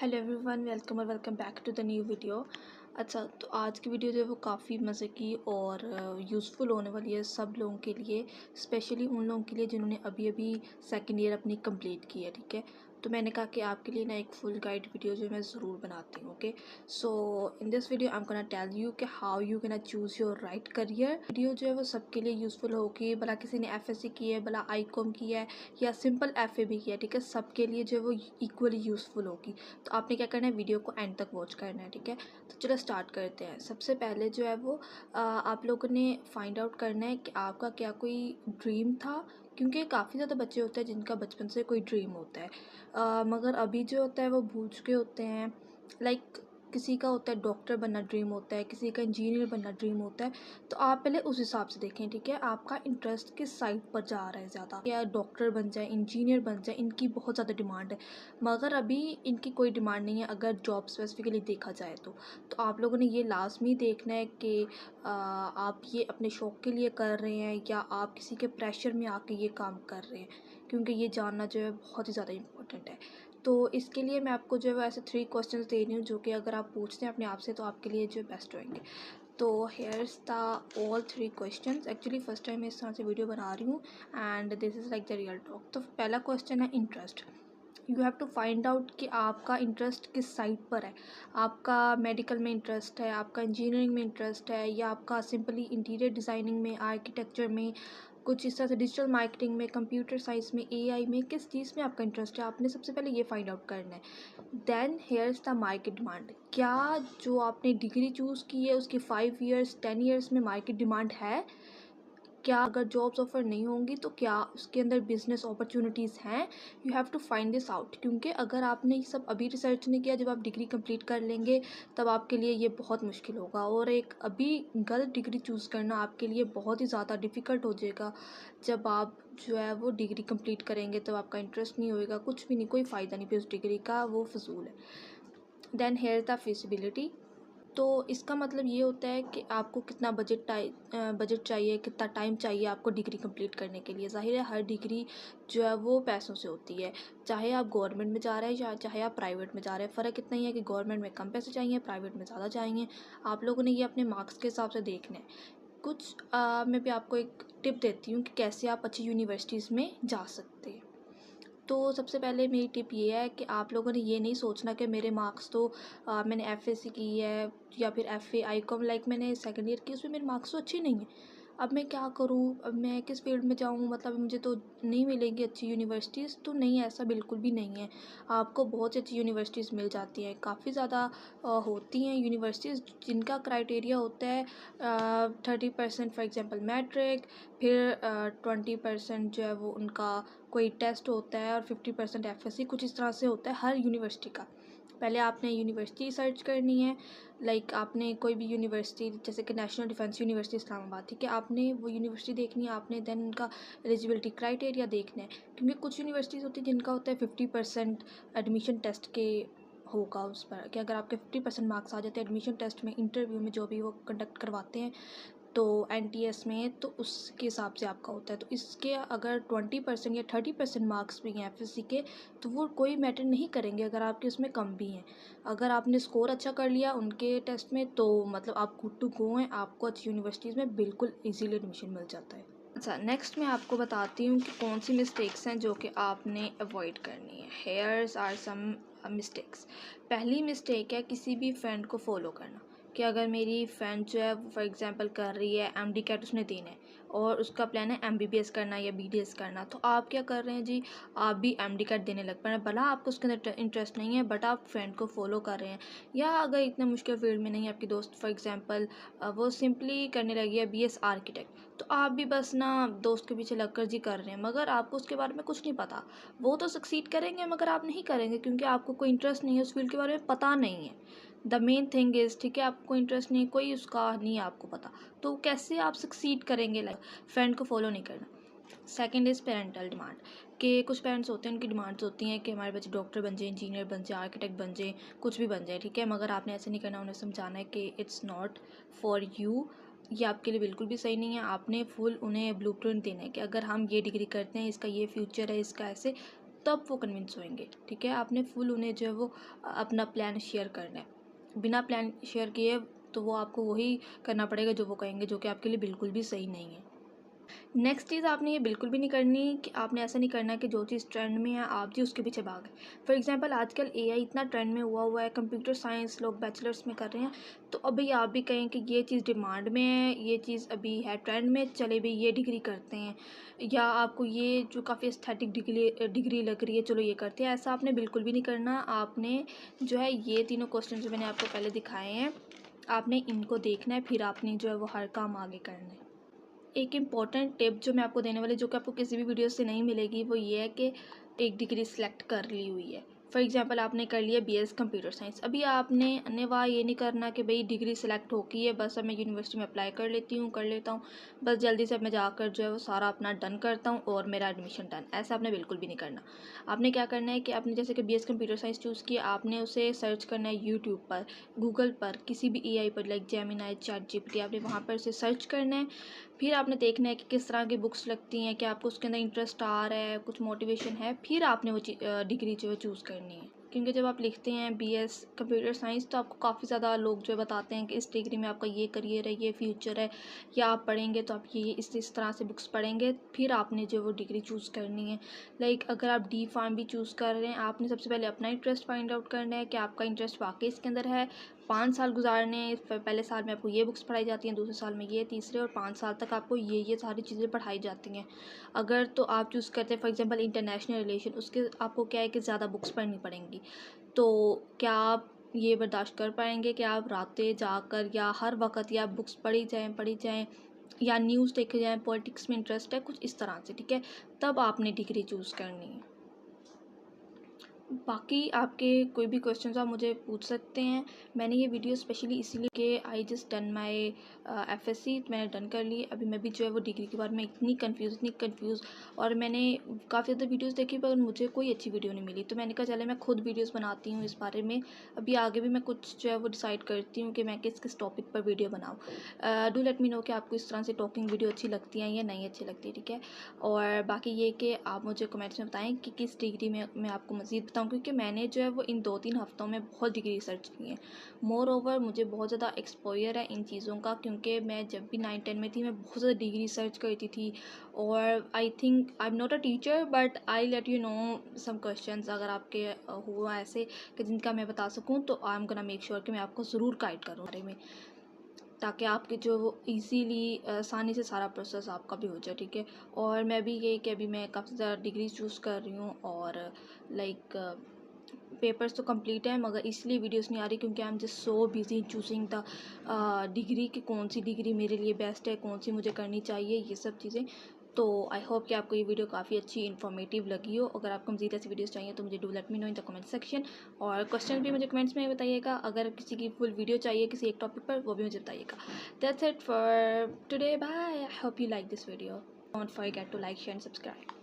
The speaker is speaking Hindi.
हेलो एवरीवन, वेलकम और welcome back to the new video. अच्छा, तो आज की वीडियो जो है वो काफ़ी मज़े की और यूज़फुल होने वाली है सब लोगों के लिए, स्पेशली उन लोगों के लिए जिन्होंने अभी अभी सेकंड ईयर अपनी कंप्लीट की है। ठीक है, तो मैंने कहा कि आपके लिए ना एक फुल गाइड वीडियो जो मैं ज़रूर बनाती हूँ। Okay, so in this video I am gonna tell you कि how you can choose your right career. Video जो है वो सबके लिए यूज़फुल होगी, भला किसी ने एफएससी की है, भला आईकॉम की है या सिंपल एफए भी किया है। ठीक है, सबके लिए जो है वो इक्वली यूज़फुल होगी। तो आपने क्या करना है, वीडियो को एंड तक वॉच करना है। ठीक है, तो चलो स्टार्ट करते हैं। सबसे पहले जो है वो आप लोगों ने फाइंड आउट करना है कि आपका क्या कोई ड्रीम था, क्योंकि काफ़ी ज़्यादा बच्चे होते हैं जिनका बचपन से कोई ड्रीम होता है, मगर अभी जो होता है वो भूल चुके होते हैं। लाइक किसी का होता है डॉक्टर बनना ड्रीम होता है, किसी का इंजीनियर बनना ड्रीम होता है। तो आप पहले उस हिसाब से देखें। ठीक है, आपका इंटरेस्ट किस साइड पर जा रहा है ज़्यादा, या डॉक्टर बन जाए, इंजीनियर बन जाए, इनकी बहुत ज़्यादा डिमांड है, मगर अभी इनकी कोई डिमांड नहीं है अगर जॉब स्पेसिफिकली देखा जाए तो आप लोगों ने ये लाजमी देखना है कि आप ये अपने शौक़ के लिए कर रहे हैं या आप किसी के प्रेशर में आके ये काम कर रहे हैं, क्योंकि ये जानना जो है बहुत ही ज़्यादा इम्पोर्टेंट है। तो इसके लिए मैं आपको जो है वो ऐसे 3 क्वेश्चंस दे रही हूँ जो कि अगर आप पूछते हैं अपने आप से तो आपके लिए जो बेस्ट होंगे। तो here's the all 3 questions. Actually first time मैं इस तरह से वीडियो बना रही हूँ and this is like the real talk. तो पहला क्वेश्चन है interest. You have to find out कि आपका इंटरेस्ट किस साइड पर है। आपका मेडिकल में इंटरेस्ट है, आपका इंजीनियरिंग में इंटरेस्ट है, या आपका सिंपली इंटीरियर डिज़ाइनिंग में, आर्किटेक्चर में, कुछ इस तरह से डिजिटल मार्केटिंग में, कंप्यूटर साइंस में, एआई में, किस चीज़ में आपका इंटरेस्ट है। आपने सबसे पहले ये फाइंड आउट करना है। Then here's the market demand. क्या जो आपने डिग्री चूज़ की है उसकी 5 ईयर्स 10 ईयर्स में मार्केट डिमांड है? क्या अगर जॉब्स ऑफ़र नहीं होंगी तो क्या उसके अंदर बिज़नेस अपॉर्चुनिटीज़ हैं? You have to find this out, क्योंकि अगर आपने ये सब अभी रिसर्च नहीं किया, जब आप डिग्री कंप्लीट कर लेंगे तब आपके लिए ये बहुत मुश्किल होगा, और एक अभी गलत डिग्री चूज़ करना आपके लिए बहुत ही ज़्यादा डिफ़िकल्ट हो जाएगा। जब आप जो है वो डिग्री कंप्लीट करेंगे तब आपका इंटरेस्ट नहीं होएगा, कुछ भी नहीं, कोई फ़ायदा नहीं फिर उस डिग्री का, वो फ़िज़ूल है। Then here the feasibility. तो इसका मतलब ये होता है कि आपको कितना बजट चाहिए, कितना टाइम चाहिए आपको डिग्री कंप्लीट करने के लिए। ज़ाहिर है हर डिग्री जो है वो पैसों से होती है, चाहे आप गवर्नमेंट में जा रहे हैं या चाहे आप प्राइवेट में जा रहे हैं। फ़र्क इतना ही है कि गवर्नमेंट में कम पैसे चाहिए, प्राइवेट में ज़्यादा चाहिए। आप लोगों ने ये अपने मार्क्स के हिसाब से देखना है। कुछ मैं भी आपको एक टिप देती हूँ कि कैसे आप अच्छी यूनिवर्सिटीज़ में जा सकते हैं। तो सबसे पहले मेरी टिप ये है कि आप लोगों ने ये नहीं सोचना कि मेरे मार्क्स तो मैंने एफएससी की है या फिर एफए आईकॉम, लाइक मैंने सेकंड ईयर की, उसमें मेरे मार्क्स तो अच्छे नहीं हैं। अब मैं क्या करूँ, अब मैं किस फील्ड में जाऊँ, मतलब मुझे तो नहीं मिलेंगी अच्छी यूनिवर्सिटीज़। तो नहीं, ऐसा बिल्कुल भी नहीं है। आपको बहुत अच्छी यूनिवर्सिटीज़ मिल जाती हैं, काफ़ी ज़्यादा होती हैं यूनिवर्सिटीज़ जिनका क्राइटेरिया होता है 30% फॉर एग्ज़ाम्पल मैट्रिक, फिर 20% जो है वो उनका कोई टेस्ट होता है, और 50% एफएससी, कुछ इस तरह से होता है हर यूनिवर्सिटी का। पहले आपने यूनिवर्सिटी सर्च करनी है, लाइक आपने कोई भी यूनिवर्सिटी जैसे कि नेशनल डिफेंस यूनिवर्सिटी इस्लामाबाद, ठीक है, आपने वो यूनिवर्सिटी देखनी है। आपने देन उनका एलिजिबिलिटी क्राइटेरिया देखना है, क्योंकि कुछ यूनिवर्सिटीज़ होती है जिनका होता है 50% एडमिशन टेस्ट के होगा उस पर, कि अगर आपके 50% मार्क्स आ जाते हैं एडमिशन टेस्ट में, इंटरव्यू में जो भी वो कंडक्ट करवाते हैं तो एनटीएस में, तो उसके हिसाब से आपका होता है। तो इसके अगर 20% या 30% मार्क्स भी हैं एफएससी के, तो वो कोई मैटर नहीं करेंगे अगर आपके उसमें कम भी हैं। अगर आपने स्कोर अच्छा कर लिया उनके टेस्ट में तो मतलब आप गुड टू गो हैं, आपको अच्छी यूनिवर्सिटीज़ में बिल्कुल ईजीली एडमिशन मिल जाता है। अच्छा, नेक्स्ट मैं आपको बताती हूँ कि कौन सी मिस्टेक्स हैं जो कि आपने अवॉइड करनी है। Here's are some mistakes. पहली मिस्टेक है किसी भी फ्रेंड को फॉलो करना, कि अगर मेरी फ्रेंड जो है फॉर एग्जांपल कर रही है एमडी कैट उसने देना है और उसका प्लान है एमबीबीएस करना या बीडीएस करना, तो आप क्या कर रहे हैं जी, आप भी एमडी कैट देने लग पड़े। भला आपको उसके अंदर इंटरेस्ट नहीं है बट आप फ्रेंड को फॉलो कर रहे हैं। या अगर इतने मुश्किल फील्ड में नहीं है आपकी दोस्त, फॉर एग्जांपल वो सिंपली करने लगी है बीएस आर्किटेक्ट, तो आप भी बस ना दोस्त के पीछे लगकर जी कर रहे हैं, मगर आपको उसके बारे में कुछ नहीं पता। वो तो सक्सीड करेंगे मगर आप नहीं करेंगे, क्योंकि आपको कोई इंटरेस्ट नहीं है, उस फील्ड के बारे में पता नहीं है। द मेन थिंग इज़, ठीक है, आपको इंटरेस्ट नहीं, कोई उसका नहीं है आपको पता, तो कैसे आप सक्सीड करेंगे। लाइक फ्रेंड को फॉलो नहीं करना। सेकंड इज़ पेरेंटल डिमांड, कि कुछ पेरेंट्स होते हैं उनकी डिमांड्स होती हैं कि हमारे बच्चे डॉक्टर बन जाए, इंजीनियर बन जाए, आर्किटेक्ट बन जाए, कुछ भी बन जाए, ठीक है, मगर आपने ऐसे नहीं करना। उन्हें समझाना है कि इट्स नॉट फॉर यू, ये आपके लिए बिल्कुल भी सही नहीं है। आपने फुल उन्हें ब्लूप्रिंट देना है कि अगर हम ये डिग्री करते हैं इसका ये फ्यूचर है, इसका ऐसे। तब वो कन्विंस होंगे। ठीक है, आपने फुल उन्हें जो है वो अपना प्लान शेयर करना है। बिना प्लान शेयर किए तो वो आपको वही करना पड़ेगा जो वो कहेंगे, जो कि आपके लिए बिल्कुल भी सही नहीं है। नेक्स्ट चीज़ आपने ये बिल्कुल भी नहीं करनी कि आपने ऐसा नहीं करना कि जो चीज़ ट्रेंड में है आप जी उसके पीछे भागें। फॉर एग्जांपल आजकल एआई इतना ट्रेंड में हुआ है, कंप्यूटर साइंस लोग बैचलर्स में कर रहे हैं, तो अभी आप भी कहें कि ये चीज़ डिमांड में है, ये चीज़ अभी है ट्रेंड में, चले भी ये डिग्री करते हैं, या आपको ये जो काफ़ी एस्थेटिक डिग्री लग रही है चलो ये करते हैं। ऐसा आपने बिल्कुल भी नहीं करना। आपने जो है ये तीनों क्वेश्चन जो मैंने आपको पहले दिखाए हैं, आपने इनको देखना है, फिर आपने जो है वो हर काम आगे करना है। एक इम्पॉर्टेंट टिप जो मैं आपको देने वाली, जो कि आपको किसी भी वीडियो से नहीं मिलेगी, वो ये है कि एक डिग्री सेलेक्ट कर ली हुई है। फॉर एग्जांपल आपने कर लिया बीएस कंप्यूटर साइंस, अभी आपने अन्यथा ये नहीं करना कि भाई डिग्री सेलेक्ट हो गई है, बस अब मैं यूनिवर्सिटी में अप्लाई कर लेता हूँ, बस जल्दी से अब मैं जाकर जो है वो सारा अपना डन करता हूँ और मेरा एडमिशन डन। ऐसा आपने बिल्कुल भी नहीं करना। आपने क्या करना है कि आपने जैसे कि बीएस कंप्यूटर साइंस चूज़ किया, आपने उसे सर्च करना है यूट्यूब पर, गूगल पर, किसी भी एआई पर, लाइक जेमिनी, चैट जीपीटी, आपने वहाँ पर उसे सर्च करना है। फिर आपने देखना है कि किस तरह की बुक्स लगती हैं, कि आपको उसके अंदर इंटरेस्ट आ रहा है, कुछ मोटिवेशन है, फिर आपने वो डिग्री जो है चूज़ करनी है। क्योंकि जब आप लिखते हैं बीएस कंप्यूटर साइंस तो आपको काफ़ी ज़्यादा लोग जो है बताते हैं कि इस डिग्री में आपका ये करियर है, ये फ्यूचर है, या आप पढ़ेंगे तो आप ये इस तरह से बुक्स पढ़ेंगे, फिर आपने जो वो डिग्री चूज़ करनी है। लाइक अगर आप डी फार्म भी चूज़ कर रहे हैं, आपने सबसे पहले अपना इंटरेस्ट फाइंड आउट करना है कि आपका इंटरेस्ट वाकई इसके अंदर है। 5 साल गुजारने हैं, पहले साल में आपको ये बुक्स पढ़ाई जाती हैं, दूसरे साल में ये, तीसरे और 5 साल तक आपको ये सारी चीज़ें पढ़ाई जाती हैं। अगर तो आप चूज़ करते हैं फॉर एग्जांपल इंटरनेशनल रिलेशन, उसके आपको क्या है कि ज़्यादा बुक्स पढ़नी पड़ेंगी। तो क्या आप ये बर्दाश्त कर पाएंगे कि आप रातें जाकर या हर वक्त या बुक्स पढ़ी जाएँ, या न्यूज़ देखे जाएँ, पॉलिटिक्स में इंटरेस्ट है कुछ इस तरह से, ठीक है? तब आपने डिग्री चूज़ करनी है। बाकी आपके कोई भी क्वेश्चंस आप मुझे पूछ सकते हैं। मैंने ये वीडियो स्पेशली इसीलिए कि I just done my FSc, मैंने डन कर ली। अभी मैं भी जो है वो डिग्री के बारे में इतनी कंफ्यूज, और मैंने काफ़ी ज़्यादा वीडियोस देखी पर मुझे कोई अच्छी वीडियो नहीं मिली, तो मैंने कहा चले मैं खुद वीडियोस बनाती हूँ इस बारे में। अभी आगे भी मैं कुछ जो है वो डिसाइड करती हूँ कि मैं किस किस टॉपिक पर वीडियो बनाऊँ। डू लेट मी नो कि आपको इस तरह से टॉकिंग वीडियो अच्छी लगती हैं या नहीं अच्छी लगती, ठीक है? और बाकी ये कि आप मुझे कमेंट्स में बताएं कि किस डिग्री में मैं आपको मज़ीद बताऊं, क्योंकि मैंने जो है वो इन 2-3 हफ्तों में बहुत डिग्री सर्च की है। मोर ओवर मुझे बहुत ज़्यादा एक्सपोजर है इन चीज़ों का, क्योंकि मैं जब भी 9-10 में थी मैं बहुत ज़्यादा डिग्री सर्च करती थी। और I think I am not a teacher but I let you know some questions, अगर आपके हुआ ऐसे कि जिनका मैं बता सकूं, तो आई एम गोना मेक श्योर कि मैं आपको ज़रूर गाइड करूँ बारे में, ताकि आपके जो वो ईज़िली आसानी से सारा प्रोसेस आपका भी हो जाए, ठीक है? और मैं भी ये कि अभी मैं काफ़ी ज़्यादा डिग्री चूज़ कर रही हूँ, और लाइक पेपर्स तो कंप्लीट है, मगर इसलिए वीडियोस नहीं आ रही क्योंकि I am just so busy choosing the degree, कि कौन सी डिग्री मेरे लिए बेस्ट है, कौन सी मुझे करनी चाहिए, ये सब चीज़ें। तो आई होप कि आपको ये वीडियो काफ़ी अच्छी इन्फॉर्मेटिव लगी हो। अगर आपको मज़ीद ऐसी वीडियोस चाहिए तो मुझे do let me know in the comment section, और क्वेश्चन भी मुझे कमेंट्स में बताइएगा। अगर किसी की फुल वीडियो चाहिए किसी एक टॉपिक पर, वो भी मुझे बताइएगा। That's it for today, bye. I hope you like this video. Don't forget to like, share and subscribe.